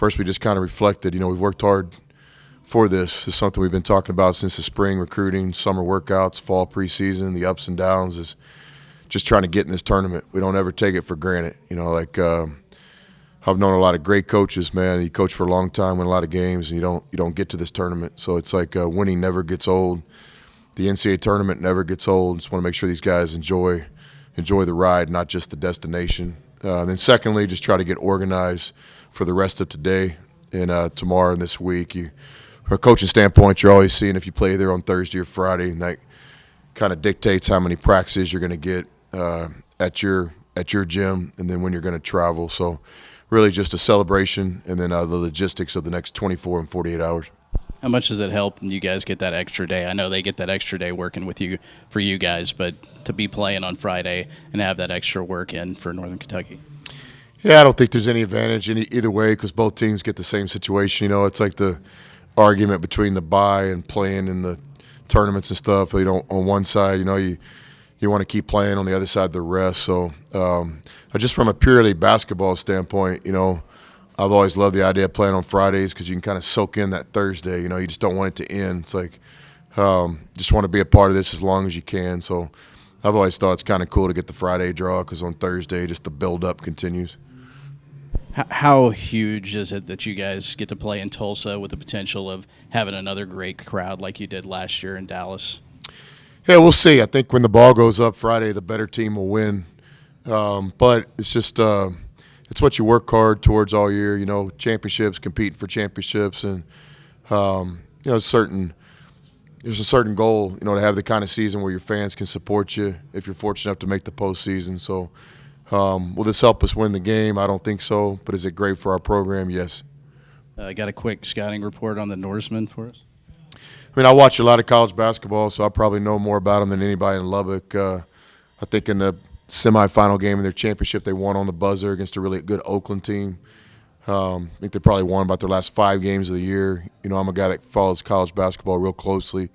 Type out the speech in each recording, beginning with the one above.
first we just kind of reflected. We've worked hard for this. This is something we've been talking about since the spring, recruiting, summer workouts, fall preseason, the ups and downs, is just trying to get in this tournament. We don't ever take it for granted. I've known a lot of great coaches, man. You coach for a long time, win a lot of games, and you don't get to this tournament. So it's like winning never gets old. The NCAA tournament never gets old. Just want to make sure these guys enjoy the ride, not just the destination. Then secondly, just try to get organized for the rest of today and tomorrow and this week. From a coaching standpoint, you're always seeing if you play there on Thursday or Friday, and that kind of dictates how many practices you're going to get at your gym, and then when you're going to travel. So really just a celebration, and then the logistics of the next 24 and 48 hours. How much does it help when you guys get that extra day? I know they get that extra day working with you for you guys, but to be playing on Friday and have that extra work in for Northern Kentucky. Yeah, I don't think there's any advantage either way because both teams get the same situation. It's like the argument between the bye and playing in the tournaments and stuff. On one side, you want to keep playing, on the other side the rest. So just from a purely basketball standpoint, I've always loved the idea of playing on Fridays because you can kind of soak in that Thursday. You just don't want it to end. It's like just want to be a part of this as long as you can. So I've always thought it's kind of cool to get the Friday draw because on Thursday just the build-up continues. How huge is it that you guys get to play in Tulsa with the potential of having another great crowd like you did last year in Dallas? Yeah, we'll see. I think when the ball goes up Friday, the better team will win. But it's just it's what you work hard towards all year. Championships, competing for championships, and there's a certain goal. To have the kind of season where your fans can support you if you're fortunate enough to make the postseason. So. Will this help us win the game? I don't think so. But is it great for our program? Yes. Got a quick scouting report on the Norsemen for us? I watch a lot of college basketball, so I probably know more about them than anybody in Lubbock. I think in the semifinal game of their championship, they won on the buzzer against a really good Oakland team. I think they probably won about their last 5 games of the year. I'm a guy that follows college basketball real closely.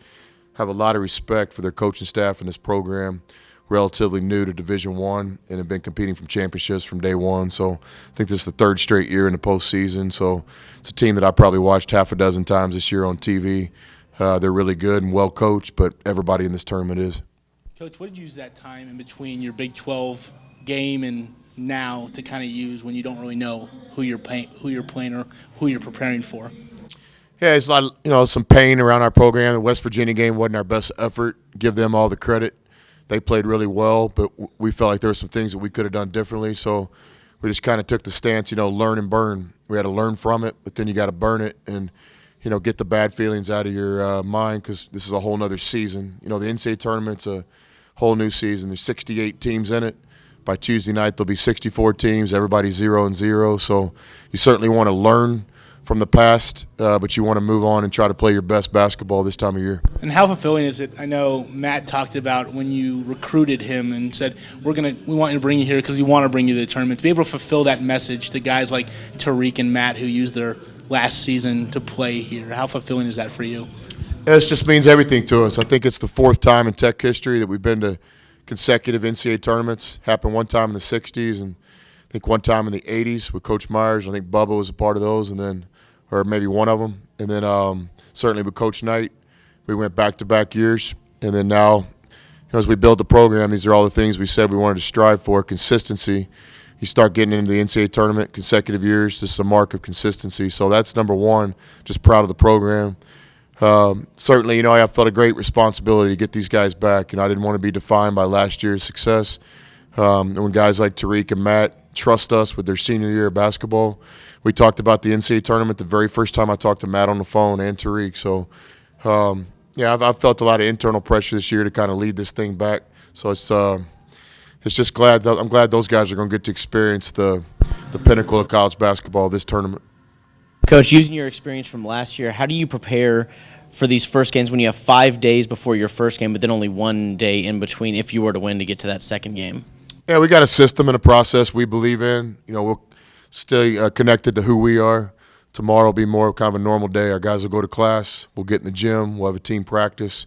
Have a lot of respect for their coaching staff and this program. Relatively new to Division I and have been competing from championships from day one. So I think this is the 3rd straight year in the postseason. So it's a team that I probably watched half a dozen times this year on TV. They're really good and well coached, but everybody in this tournament is. Coach, what did you use that time in between your Big 12 game and now to kind of use when you don't really know who you're playing or who you're preparing for? Yeah, it's a lot, some pain around our program. The West Virginia game wasn't our best effort. Give them all the credit. They played really well, but we felt like there were some things that we could have done differently. So we just kind of took the stance, learn and burn. We had to learn from it, but then you got to burn it and, get the bad feelings out of your mind because this is a whole nother season. The NCAA tournament's a whole new season. There's 68 teams in it. By Tuesday night, there'll be 64 teams. Everybody's 0-0. So you certainly want to learn from the past, but you want to move on and try to play your best basketball this time of year. And how fulfilling is it? I know Matt talked about when you recruited him and said, we want you to bring you here because we want to bring you to the tournament. To be able to fulfill that message to guys like Tariq and Matt who used their last season to play here, how fulfilling is that for you? This just means everything to us. I think it's the 4th time in Tech history that we've been to consecutive NCAA tournaments. Happened one time in the 60s and I think one time in the 80s with Coach Myers. I think Bubba was a part of those, or maybe one of them. And then certainly with Coach Knight, we went back-to-back years. And then now, as we build the program, these are all the things we said we wanted to strive for. Consistency. You start getting into the NCAA tournament, consecutive years, this is a mark of consistency. So that's number one, just proud of the program. Certainly, I felt a great responsibility to get these guys back. I didn't want to be defined by last year's success. And when guys like Tariq and Matt trust us with their senior year of basketball, we talked about the NCAA tournament the very first time I talked to Matt on the phone and Tariq. So, I've felt a lot of internal pressure this year to kind of lead this thing back. So it's just I'm glad those guys are going to get to experience the pinnacle of college basketball this tournament. Coach, using your experience from last year, how do you prepare for these first games when you have 5 days before your first game, but then only 1 day in between if you were to win to get to that second game? Yeah, we got a system and a process we believe in. We'll stay connected to who we are. Tomorrow will be more kind of a normal day. Our guys will go to class. We'll get in the gym. We'll have a team practice.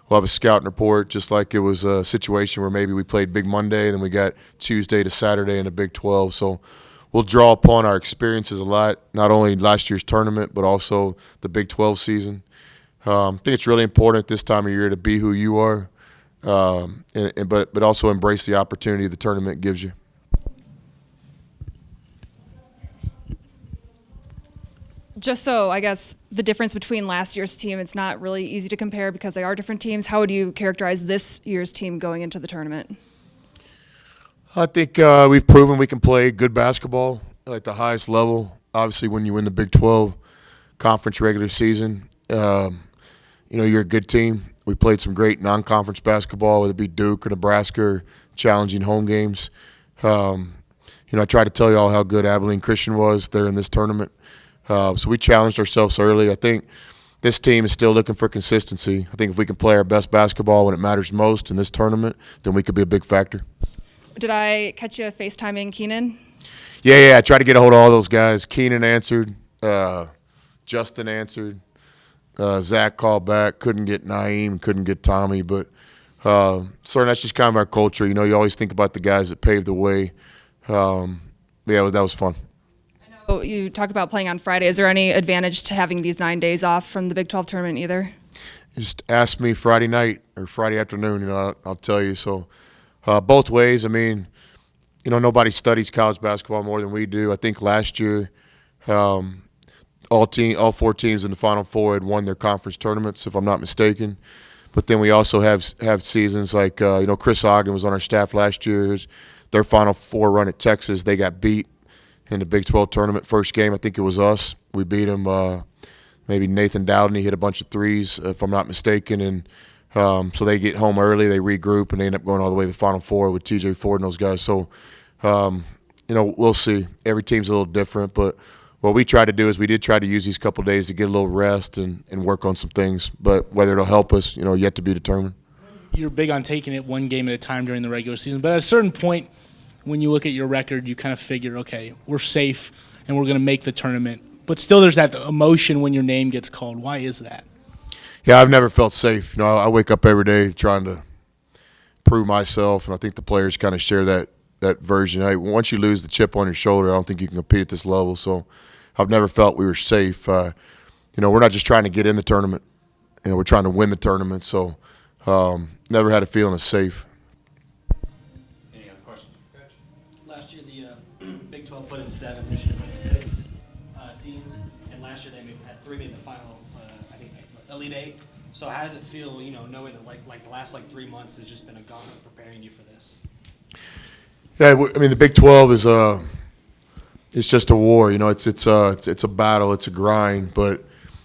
We'll have a scouting report, just like it was a situation where maybe we played Big Monday, then we got Tuesday to Saturday in the Big 12. So we'll draw upon our experiences a lot, not only last year's tournament, but also the Big 12 season. I think it's really important at this time of year to be who you are, but also embrace the opportunity the tournament gives you. Just so, I guess, the difference between last year's team, it's not really easy to compare because they are different teams. How would you characterize this year's team going into the tournament? I think we've proven we can play good basketball at the highest level. Obviously, when you win the Big 12 conference regular season, you're a good team. We played some great non-conference basketball, whether it be Duke or Nebraska, or challenging home games. I tried to tell you all how good Abilene Christian was there in this tournament. So we challenged ourselves early. I think this team is still looking for consistency. I think if we can play our best basketball when it matters most in this tournament, then we could be a big factor. Did I catch you FaceTiming Keenan? Yeah, I tried to get a hold of all those guys. Keenan answered. Justin answered. Zach called back. Couldn't get Naeem. Couldn't get Tommy. But that's just kind of our culture. You always think about the guys that paved the way. That was fun. Oh, you talked about playing on Friday. Is there any advantage to having these 9 days off from the Big 12 tournament either? Just ask me Friday night or Friday afternoon, I'll tell you. So both ways. Nobody studies college basketball more than we do. I think last year all 4 teams in the Final Four had won their conference tournaments, if I'm not mistaken. But then we also have seasons like, Chris Ogden was on our staff last year. Their Final Four run at Texas, they got beat in the Big 12 tournament first game. I think it was us. We beat them. Maybe Nathan Dowden, he hit a bunch of threes, if I'm not mistaken. And so they get home early, they regroup, and they end up going all the way to the Final Four with TJ Ford and those guys. So, we'll see. Every team's a little different. But what we try to do is we did try to use these couple of days to get a little rest and work on some things. But whether it'll help us, yet to be determined. You're big on taking it one game at a time during the regular season. But at a certain point, when you look at your record, you kind of figure, okay, we're safe and we're going to make the tournament. But still there's that emotion when your name gets called. Why is that? Yeah, I've never felt safe. I wake up every day trying to prove myself, and I think the players kind of share that version. Once you lose the chip on your shoulder, I don't think you can compete at this level. So I've never felt we were safe. We're not just trying to get in the tournament. We're trying to win the tournament. So never had a feeling of safe. Any other questions? Last year, the Big 12 put in 7, this year put in 6 teams, and last year they had 3 made the final, Elite 8. So how does it feel, knowing that like the last 3 months has just been a gauntlet preparing you for this? Yeah, the Big 12 is it's just a war. It's a battle, it's a grind, but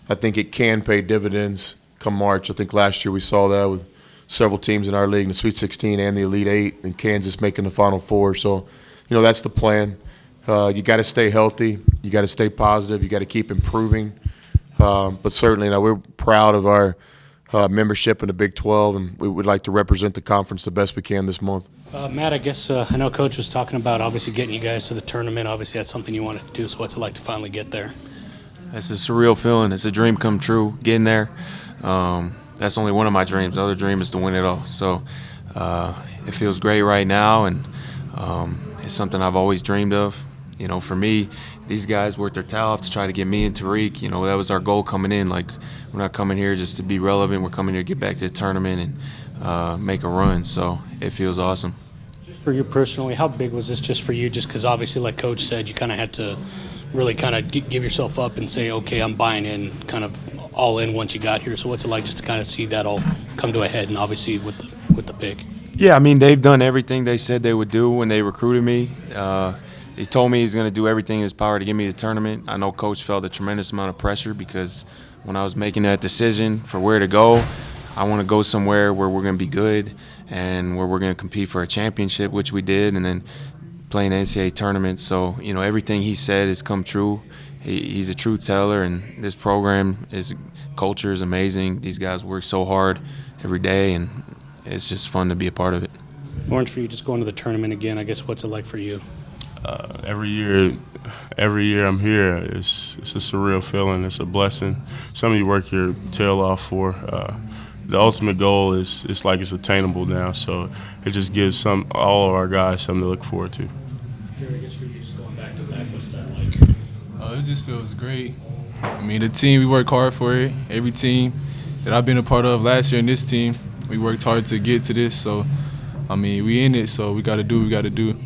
I think it can pay dividends come March. I think last year we saw that with several teams in our league in the Sweet 16 and the Elite 8, and Kansas making the Final Four. So, that's the plan. You got to stay healthy. You got to stay positive. You got to keep improving. But certainly, we're proud of our membership in the Big 12, and we would like to represent the conference the best we can this month. Matt, I guess I know Coach was talking about obviously getting you guys to the tournament. Obviously, that's something you wanted to do. So what's it like to finally get there? It's a surreal feeling. It's a dream come true, getting there. That's only one of my dreams. The other dream is to win it all. So it feels great right now, and it's something I've always dreamed of. For me, these guys worked their tail off to try to get me and Tariq. That was our goal coming in. We're not coming here just to be relevant. We're coming here to get back to the tournament and make a run. So it feels awesome. For you personally, how big was this just for you? Just because obviously, like Coach said, you kind of had to really kind of give yourself up and say, okay, I'm buying in, kind of all in once you got here. So what's it like just to kind of see that all come to a head, and obviously with the pick? Yeah, they've done everything they said they would do when they recruited me. He told me he's going to do everything in his power to get me to the tournament. I know Coach felt a tremendous amount of pressure because when I was making that decision for where to go, I want to go somewhere where we're going to be good and where we're going to compete for a championship, which we did, and then play in the NCAA tournament. So, everything he said has come true. He's a truth teller, and this program, culture is amazing. These guys work so hard every day, and it's just fun to be a part of it. Lawrence, for you, just going to the tournament again, I guess what's it like for you? Every year I'm here, it's a surreal feeling. It's a blessing. Something you work your tail off for. The ultimate goal is it's attainable now. So it just gives all of our guys something to look forward to. I guess experience for you just going back to back. What's that like? It just feels great. I mean, the team, we work hard for it. Every team that I've been a part of last year in this team, we worked hard to get to this. So, I mean, we in it, so we got to do what we got to do.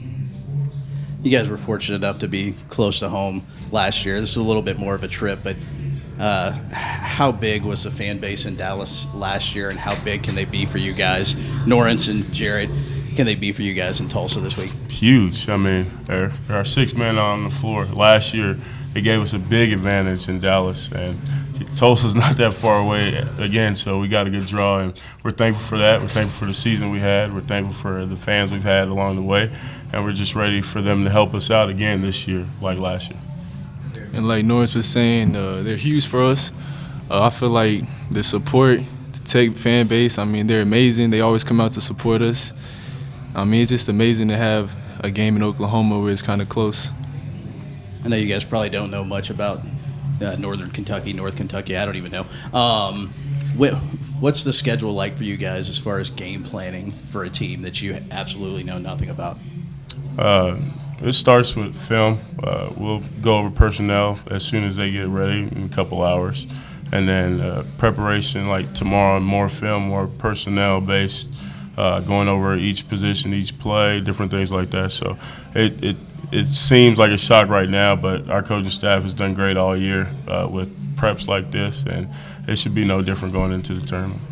You guys were fortunate enough to be close to home last year. This is a little bit more of a trip, but how big was the fan base in Dallas last year, and how big can they be for you guys, Norrence and Jared? Can they be for you guys in Tulsa this week? Huge. I mean, there are 6 men on the floor. Last year, it gave us a big advantage in Dallas, and Tulsa's not that far away again, so we got a good draw, and we're thankful for that. We're thankful for the season we had. We're thankful for the fans we've had along the way, and we're just ready for them to help us out again this year like last year. And like Norris was saying, they're huge for us. I feel like the support, the Tech fan base, I mean, they're amazing. They always come out to support us. I mean, it's just amazing to have a game in Oklahoma where it's kind of close. I know you guys probably don't know much about Northern Kentucky, North Kentucky. I don't even know. What's the schedule like for you guys as far as game planning for a team that you absolutely know nothing about? It starts with film. We'll go over personnel as soon as they get ready in a couple hours. And then preparation, like tomorrow, more film, more personnel-based, going over each position, each play, different things like that. So it seems like a shock right now, but our coaching staff has done great all year with preps like this, and it should be no different going into the tournament.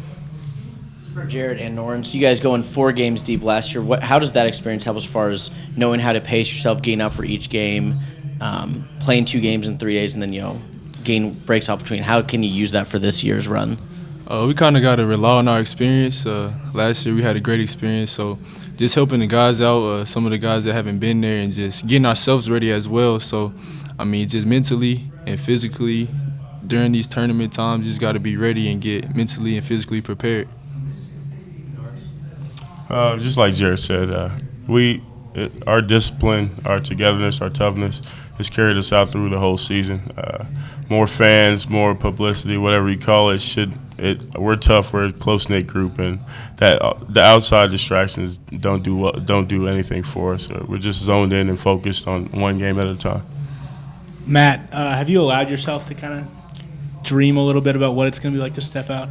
Jared and Norrence, you guys going 4 games deep last year. How does that experience help as far as knowing how to pace yourself, getting up for each game, playing 2 games in 3 days, and then gain breaks off between? How can you use that for this year's run? We kind of got to rely on our experience. Last year we had a great experience, so just helping the guys out, some of the guys that haven't been there, and just getting ourselves ready as well. So, I mean, just mentally and physically during these tournament times, just got to be ready and get mentally and physically prepared. Just like Jared said, our discipline, our togetherness, our toughness has carried us out through the whole season. More fans, more publicity, whatever you call it, we're tough. We're a close-knit group, and that the outside distractions don't do anything for us. We're just zoned in and focused on one game at a time. Matt, have you allowed yourself to kind of dream a little bit about what it's going to be like to step out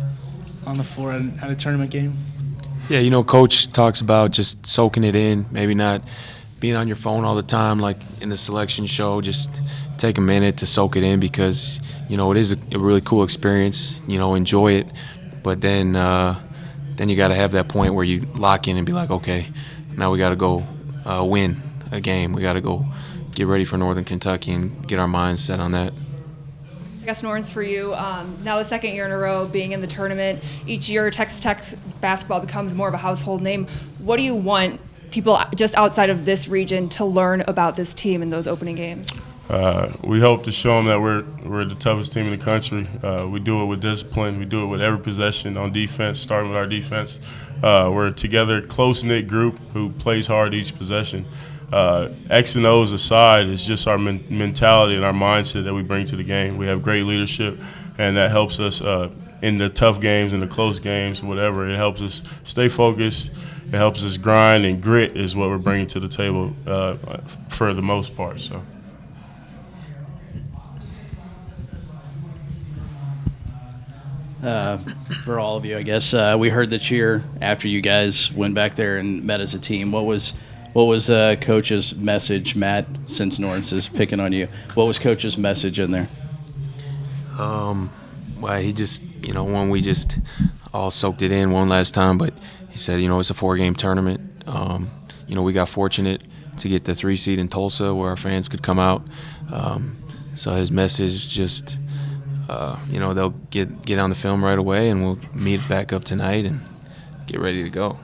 on the floor at a tournament game? Yeah, Coach talks about just soaking it in, maybe not being on your phone all the time like in the selection show. Just take a minute to soak it in because, it is a really cool experience. Enjoy it. But then you got to have that point where you lock in and be like, okay, now we got to go win a game. We got to go get ready for Northern Kentucky and get our minds set on that. I guess, Norrence, for you, now the second year in a row being in the tournament, each year Texas Tech basketball becomes more of a household name. What do you want people just outside of this region to learn about this team in those opening games? We hope to show them that we're the toughest team in the country. We do it with discipline. We do it with every possession on defense, starting with our defense. We're together, close-knit group who plays hard each possession. X and O's aside, it's just our mentality and our mindset that we bring to the game. We have great leadership, and that helps us in the tough games, in the close games, whatever. It helps us stay focused. It helps us grind, and grit is what we're bringing to the table for the most part. So. For all of you, I guess we heard the cheer after you guys went back there and met as a team. What was Coach's message, Matt? Since Norrence is picking on you, what was Coach's message in there? Well, he just, when we just all soaked it in one last time, but he said, it's a 4-game tournament. We got fortunate to get the 3 seed in Tulsa where our fans could come out. So his message just. They'll get on the film right away, and we'll meet back up tonight and get ready to go.